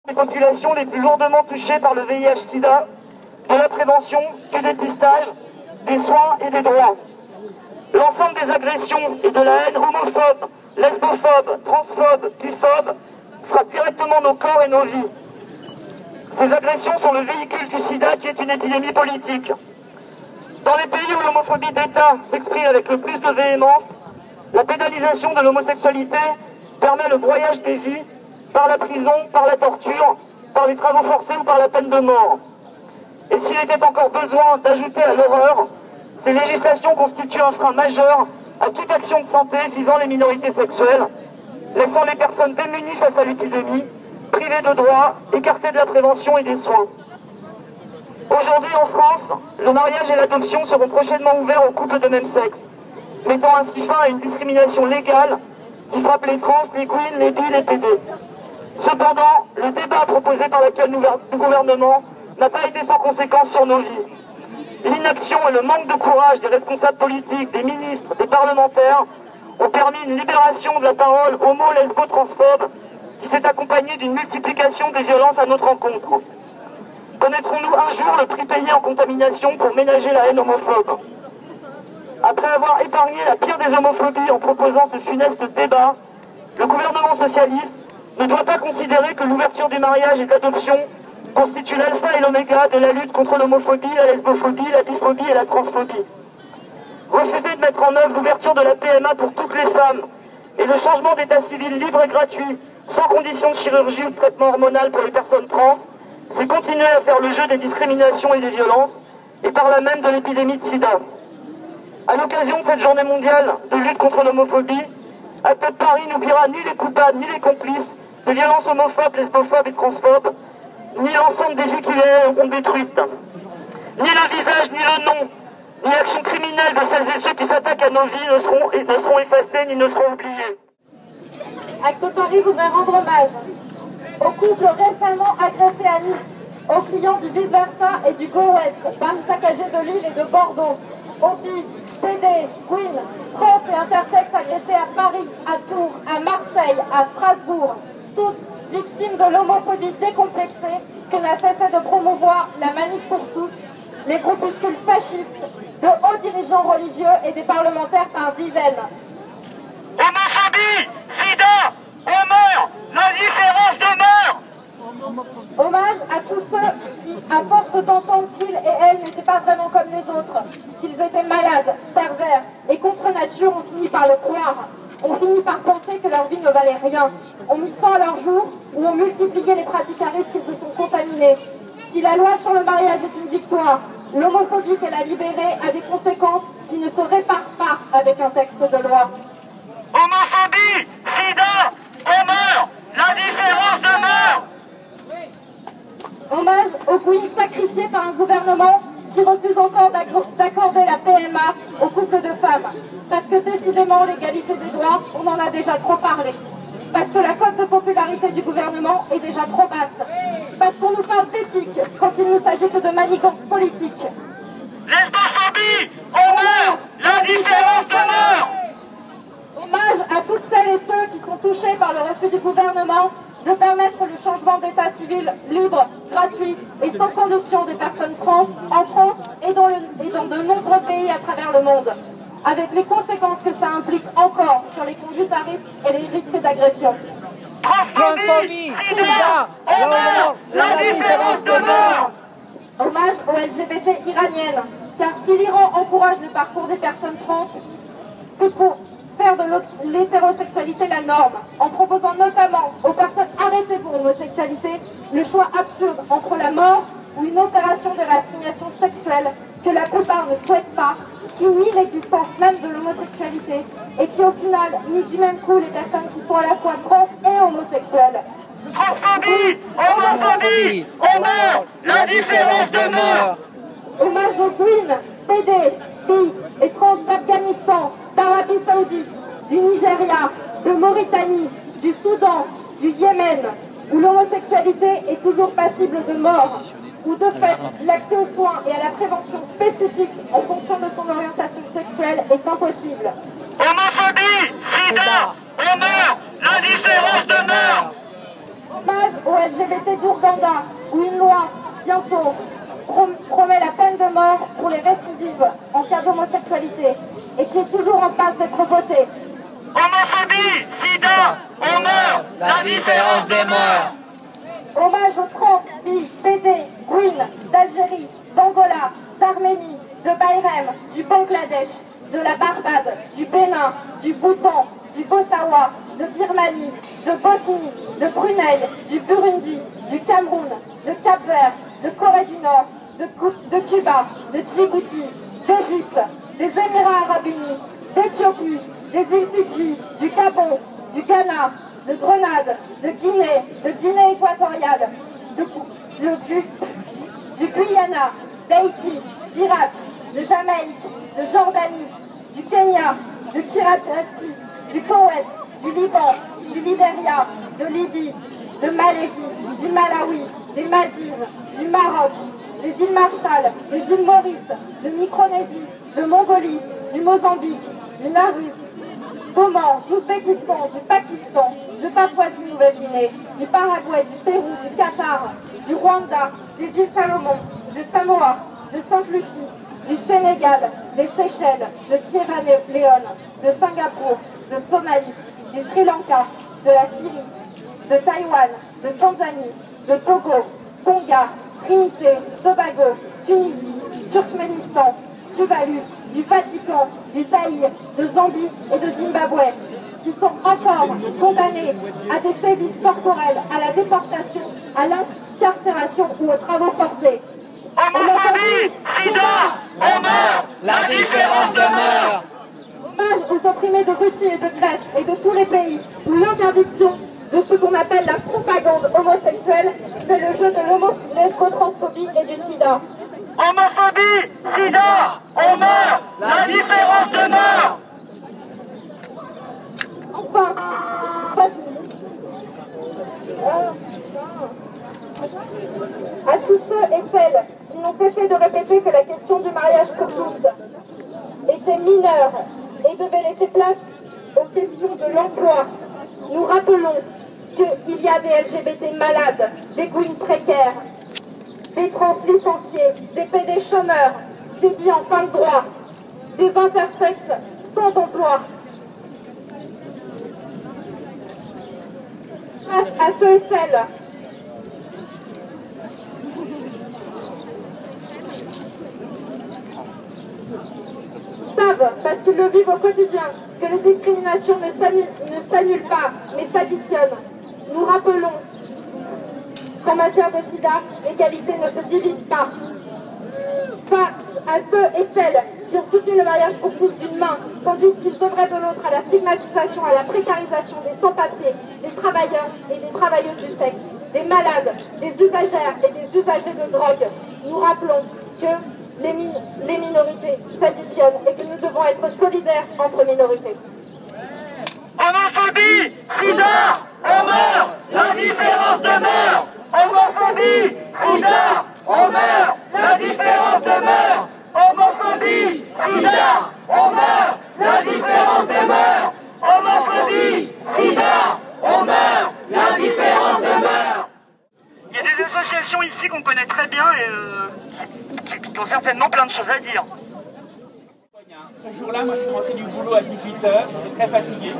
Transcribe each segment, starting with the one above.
Les populations les plus lourdement touchées par le VIH-Sida, de la prévention, du dépistage, des soins et des droits. L'ensemble des agressions et de la haine homophobe, lesbophobe, transphobe, biphobe frappe directement nos corps et nos vies. Ces agressions sont le véhicule du sida qui est une épidémie politique. Dans les pays où l'homophobie d'État s'exprime avec le plus de véhémence, la pénalisation de l'homosexualité permet le broyage des vies par la prison, par la torture, par les travaux forcés ou par la peine de mort. Et s'il était encore besoin d'ajouter à l'horreur, ces législations constituent un frein majeur à toute action de santé visant les minorités sexuelles, laissant les personnes démunies face à l'épidémie, privées de droits, écartées de la prévention et des soins. Aujourd'hui en France, le mariage et l'adoption seront prochainement ouverts aux couples de même sexe, mettant ainsi fin à une discrimination légale qui frappe les trans, les queens, les bi, les PD. Cependant, le débat proposé par l'actuel gouvernement n'a pas été sans conséquence sur nos vies. L'inaction et le manque de courage des responsables politiques, des ministres, des parlementaires ont permis une libération de la parole homo-lesbo-transphobe qui s'est accompagnée d'une multiplication des violences à notre encontre. Connaîtrons-nous un jour le prix payé en contamination pour ménager la haine homophobe? Après avoir épargné la pire des homophobies en proposant ce funeste débat, le gouvernement socialiste ne doit pas considérer que l'ouverture du mariage et de l'adoption constitue l'alpha et l'oméga de la lutte contre l'homophobie, la lesbophobie, la biphobie et la transphobie. Refuser de mettre en œuvre l'ouverture de la PMA pour toutes les femmes et le changement d'état civil libre et gratuit, sans condition de chirurgie ou de traitement hormonal pour les personnes trans, c'est continuer à faire le jeu des discriminations et des violences, et par là même de l'épidémie de sida. À l'occasion de cette journée mondiale de lutte contre l'homophobie, Acte Paris n'oubliera ni les coupables ni les complices des violences homophobes, lesbophobes et transphobes, ni l'ensemble des vies qui les ont détruites, ni le visage, ni le nom, ni l'action criminelle de celles et ceux qui s'attaquent à nos vies ne seront effacés ni ne seront oubliés. Acte Paris voudrait rendre hommage aux couples récemment agressés à Nice, aux clients du Vice Versa et du Go West, bar saccagé de Lille et de Bordeaux, aux bi, PD, queen, trans et intersexes agressés à Paris, à Tours, à Marseille, à Strasbourg, tous victimes de l'homophobie décomplexée que n'a cessé de promouvoir la Manif pour tous, les groupuscules fascistes, de hauts dirigeants religieux et des parlementaires par dizaines. Homophobie, sida, on meurt, l'indifférence demeure. Hommage à tous ceux qui, à force d'entendre qu'ils et elles n'étaient pas vraiment comme les autres, qu'ils étaient malades, pervers et contre nature, ont fini par le croire. On finit par penser que leur vie ne valait rien. On mit fin à leur jour ou on multipliait les pratiques à risque et se sont contaminés. Si la loi sur le mariage est une victoire, l'homophobie qu'elle a libérée a des conséquences qui ne se réparent pas avec un texte de loi. Homophobie, sida, on meurt, l'indifférence demeure. Hommage aux queens sacrifiés par un gouvernement qui refuse encore d'accorder la PMA aux couples de femmes. Parce que décidément, l'égalité des droits, on en a déjà trop parlé. Parce que la cote de popularité du gouvernement est déjà trop basse. Parce qu'on nous parle d'éthique quand il ne s'agit que de manigance politique. Lesbophobie, on meurt, l'indifférence demeure. Hommage à toutes celles et ceux qui sont touchés par le refus du gouvernement de permettre le changement d'état civil libre, gratuit et sans condition des personnes trans en France et dans de nombreux pays à travers le monde, avec les conséquences que ça implique encore sur les conduites à risque et les risques d'agression. Transphobie, sida, on meurt, l'indifférence demeure. Hommage aux LGBT iraniennes, car si l'Iran encourage le parcours des personnes trans, c'est pour faire de l'hétérosexualité la norme, en proposant notamment aux personnes arrêtées pour homosexualité le choix absurde entre la mort ou une opération de réassignation sexuelle que la plupart ne souhaitent pas, qui nie l'existence même de l'homosexualité et qui au final nie du même coup les personnes qui sont à la fois trans et homosexuelles. Transphobie, homophobie, on meurt, l'indifférence demeure. Hommage aux queens, PD, bi et trans d'Afghanistan, d'Arabie Saoudite, du Nigeria, de Mauritanie, du Soudan, du Yémen, où l'homosexualité est toujours passible de mort, où de fait l'accès aux soins et à la prévention spécifique en fonction de son orientation sexuelle est impossible. Homophobie, sida, on meurt, l'indifférence demeure. Hommage aux LGBT d'Ouganda, où une loi, bientôt, promet la peine de mort pour les récidives en cas d'homosexualité et qui est toujours en passe d'être votée. Homophobie, sida, on meurt, la différence des mœurs. Hommage aux trans, bi, PD, Gwyn, d'Algérie, d'Angola, d'Arménie, de Bayrem, du Bangladesh, de la Barbade, du Bénin, du Bhoutan, du Botswana, de Birmanie, de Bosnie, de Brunei, du Burundi, du Cameroun, de Cap-Vert, de Corée du Nord, de Cuba, de Djibouti, d'Égypte, des Émirats Arabes Unis, d'Éthiopie, des îles Fidji, du Gabon, du Ghana, de Grenade, de Guinée équatoriale, du Guyana, d'Haïti, d'Irak, de Jamaïque, de Jordanie, du Kenya, de Kiribati, du Koweït, du Liban, du Libéria, de Libye, de Malaisie, du Malawi, des Maldives, du Maroc, des îles Marshall, des îles Maurice, de Micronésie, de Mongolie, du Mozambique, du Nauru, d'Oman, d'Ouzbékistan, du Pakistan, de Papouasie-Nouvelle-Guinée, du Paraguay, du Pérou, du Qatar, du Rwanda, des îles Salomon, de Samoa, de Sainte-Lucie, du Sénégal, des Seychelles, de Sierra Leone, de Singapour, de Somalie, du Sri Lanka, de la Syrie, de Taïwan, de Tanzanie, de Togo, Tonga, Trinité, Tobago, Tunisie, Turkménistan, Tuvalu, du Vatican, du Zaïre, de Zambie et de Zimbabwe, qui sont encore condamnés à des sévices corporels, à la déportation, à l'incarcération ou aux travaux forcés. Homophobie, sida, on meurt, la différence demeure. Hommage aux opprimés de Russie et de Grèce et de tous les pays où l'interdiction de ce qu'on appelle la propagande homosexuelle fait le jeu de lesbotransphobie et du sida. Homophobie, sida, on meurt, la différence demeure. Enfin, à tous ceux et celles qui n'ont cessé de répéter que la question du mariage pour tous était mineure et devait laisser place aux questions de l'emploi, nous rappelons qu'il y a des LGBT malades, des Gwyn précaires, des trans licenciés, des PD chômeurs, des bi en fin de droit, des intersexes sans emploi. Face à ceux et celles qui savent, parce qu'ils le vivent au quotidien, que les discriminations ne s'annulent pas, mais s'additionnent, nous rappelons qu'en matière de sida, l'égalité ne se divise pas. Face à ceux et celles qui ont soutenu le mariage pour tous d'une main, tandis qu'ils œuvraient de l'autre à la stigmatisation, à la précarisation des sans-papiers, des travailleurs et des travailleuses du sexe, des malades, des usagères et des usagers de drogue, nous rappelons que les minorités s'additionnent et que nous devons être solidaires entre minorités. Homophobie, sida, on meurt, la différence demeure. Homophobie, sida, on meurt, la différence demeure. Homophobie, sida, on meurt, la différence demeure. Homophobie, sida, on meurt, la différence demeure. Il y a des associations ici qu'on connaît très bien et qui ont certainement plein de choses à dire. Ce jour-là, moi je suis rentré du boulot à 18h, j'étais très fatigué.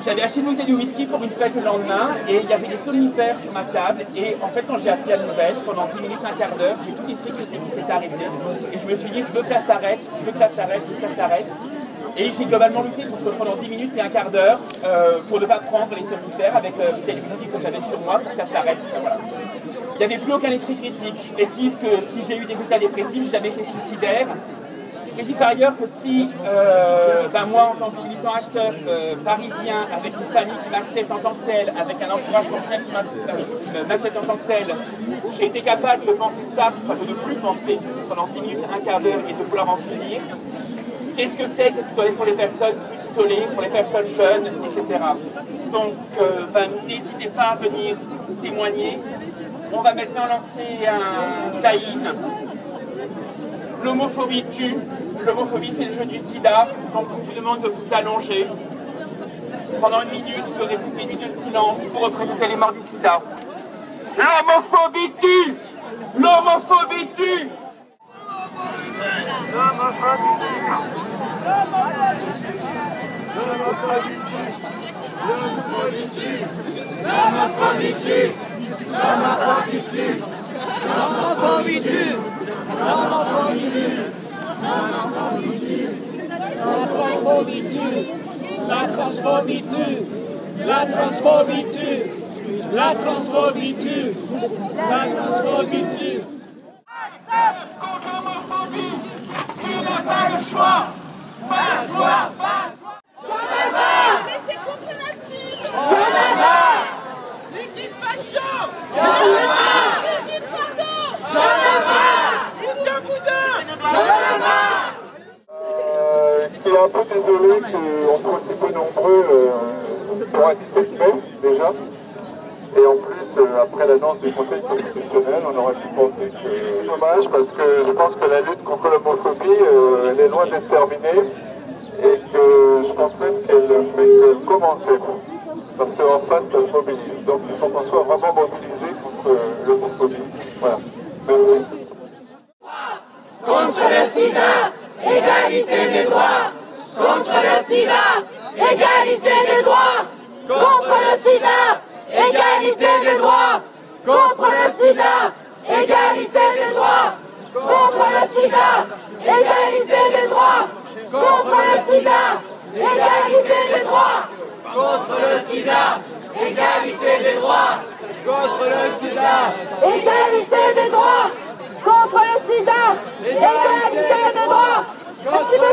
J'avais acheté une bouteille de whisky pour une fête le lendemain et il y avait des somnifères sur ma table. Et en fait, quand j'ai appris la nouvelle, pendant 10 minutes, un quart d'heure, j'ai tout expliqué qui s'est arrêté. Et je me suis dit, je veux que ça s'arrête, je veux que ça s'arrête, je veux que ça s'arrête. Et j'ai globalement lutté pendant 10 minutes et un quart d'heure pour ne pas prendre les somnifères avec la bouteille de whisky que j'avais sur moi pour que ça s'arrête. Voilà. Il n'y avait plus aucun esprit critique. Je précise que si j'ai eu des états dépressifs, je n'ai jamais été suicidaire. Je précise par ailleurs que si moi, en tant que militant acteur parisien, avec une famille qui m'accepte en tant que tel, avec un entourage professionnel qui m'accepte en tant que tel, j'ai été capable de penser ça, enfin de ne plus penser pendant 10 minutes, un quart d'heure et de vouloir en finir. Qu'est-ce que c'est pour les personnes plus isolées, pour les personnes jeunes, etc. Donc, n'hésitez pas à venir témoigner. On va maintenant lancer un tie-in. L'homophobie tue, l'homophobie c'est le jeu du sida, donc on vous demande de vous allonger pendant une minute, de rester une minute de silence pour représenter les morts du sida. L'homophobie tue! L'homophobie tue! La transphobie tue. La transphobie tue. La transphobie tue. La transphobie tue. Contre l'homophobie, tu n'as pas le choix. Bats-toi, bats-toi. J'en ai marre. Mais c'est contre nature. J'en ai marre. Les guides fachos. J'en ai marre. Brigitte Bardot. J'en ai marre. Lucas Boudin. J'en ai marre. Qui est un peu désolé qu'on soit si peu nombreux pour un 17 mai déjà. Et en plus, après l'annonce du Conseil constitutionnel, on aurait pu penser que c'est dommage parce que je pense que la lutte contre l'homophobie, elle est loin d'être terminée et que je pense même qu'elle fait que commencer. Parce qu'en face, ça se mobilise. Donc il faut qu'on soit vraiment mobilisé contre l'homophobie. Voilà. Merci. Contre le sida, égalité des droits. Contre le sida, égalité des droits. Contre le sida, égalité des droits. Contre le sida, égalité des droits. Contre le sida, égalité des droits. Contre le sida, égalité des droits. Contre le sida, égalité des droits. Contre le sida, Égalité des droits. Contre le sida. Égalité des droits. Merci beaucoup.